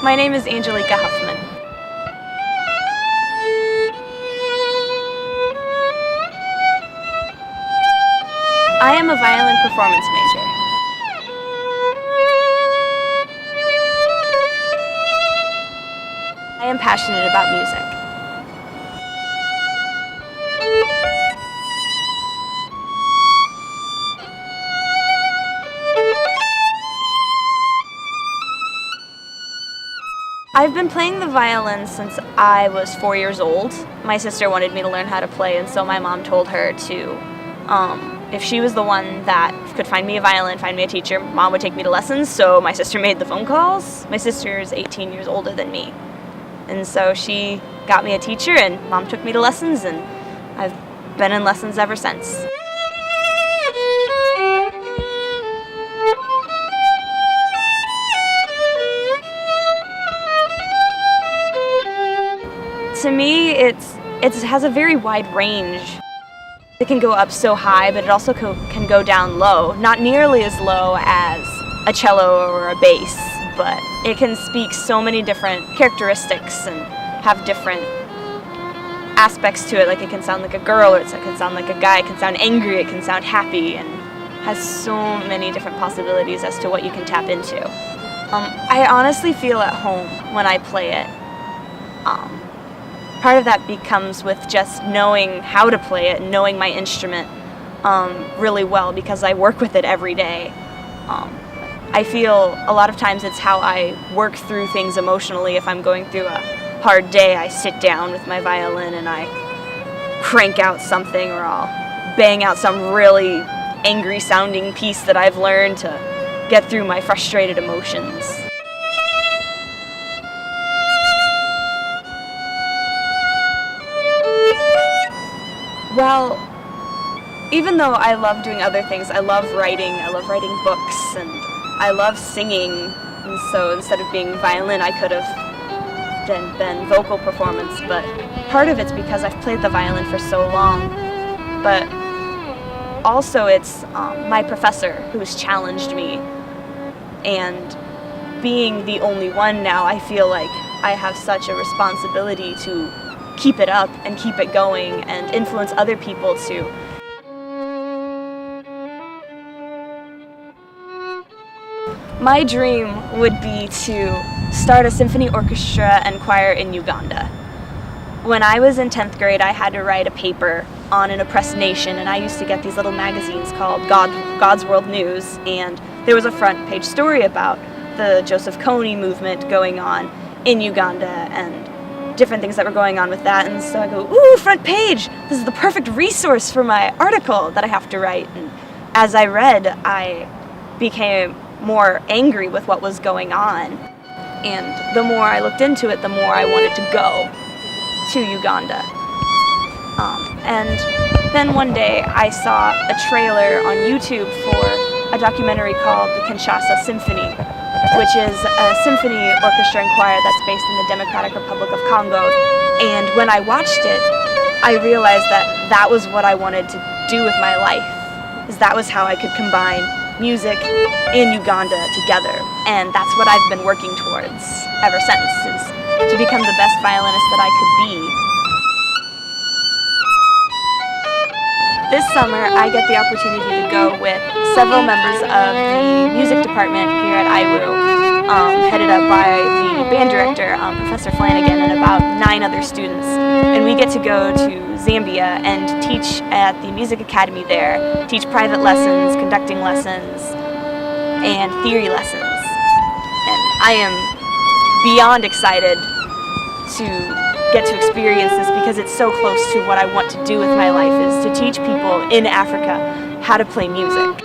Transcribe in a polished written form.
My name is Angelica Huffman. I am a violin performance major. I am passionate about music. I've been playing the violin since I was 4 years old. My sister wanted me to learn how to play, and so my mom told her to, if she was the one that could find me a violin, find me a teacher, Mom would take me to lessons, so my sister made the phone calls. My sister is 18 years older than me, and so she got me a teacher, and Mom took me to lessons, and I've been in lessons ever since. To me, it has a very wide range. It can go up so high, but it also can go down low. Not nearly as low as a cello or a bass, but it can speak so many different characteristics and have different aspects to it. Like it can sound like a girl, or it can sound like a guy, it can sound angry, it can sound happy, and has so many different possibilities as to what you can tap into. I honestly feel at home when I play it. Part of that becomes with just knowing how to play it and knowing my instrument really well, because I work with it every day. I feel a lot of times it's how I work through things emotionally. If I'm going through a hard day, I sit down with my violin and I crank out something, or I'll bang out some really angry sounding piece that I've learned to get through my frustrated emotions. Well, even though I love doing other things, I love writing books, and I love singing, and so instead of being violin, I could have been vocal performance, but part of it's because I've played the violin for so long, but also it's my professor who's challenged me, and being the only one now, I feel like I have such a responsibility to keep it up and keep it going and influence other people too. My dream would be to start a symphony orchestra and choir in Uganda. When I was in 10th grade, I had to write a paper on an oppressed nation, and I used to get these little magazines called God's World News, and there was a front page story about the Joseph Kony movement going on in Uganda and different things that were going on with that, and so I go, ooh, front page! This is the perfect resource for my article that I have to write. And as I read, I became more angry with what was going on, and the more I looked into it, the more I wanted to go to Uganda. And then one day I saw a trailer on YouTube for a documentary called the Kinshasa Symphony, which is a symphony orchestra and choir that's based in the Democratic Republic of Congo. And when I watched it, I realized that that was what I wanted to do with my life, is that was how I could combine music and Uganda together. And that's what I've been working towards ever since, is to become the best violinist that I could be. This summer, I get the opportunity to go with several members of the music department here at IWU, headed up by the band director, Professor Flanagan, and about 9 other students. And we get to go to Zambia and teach at the music academy there, teach private lessons, conducting lessons, and theory lessons. And I am beyond excited to get to experience this, because it's so close to what I want to do with my life, is to teach people in Africa how to play music.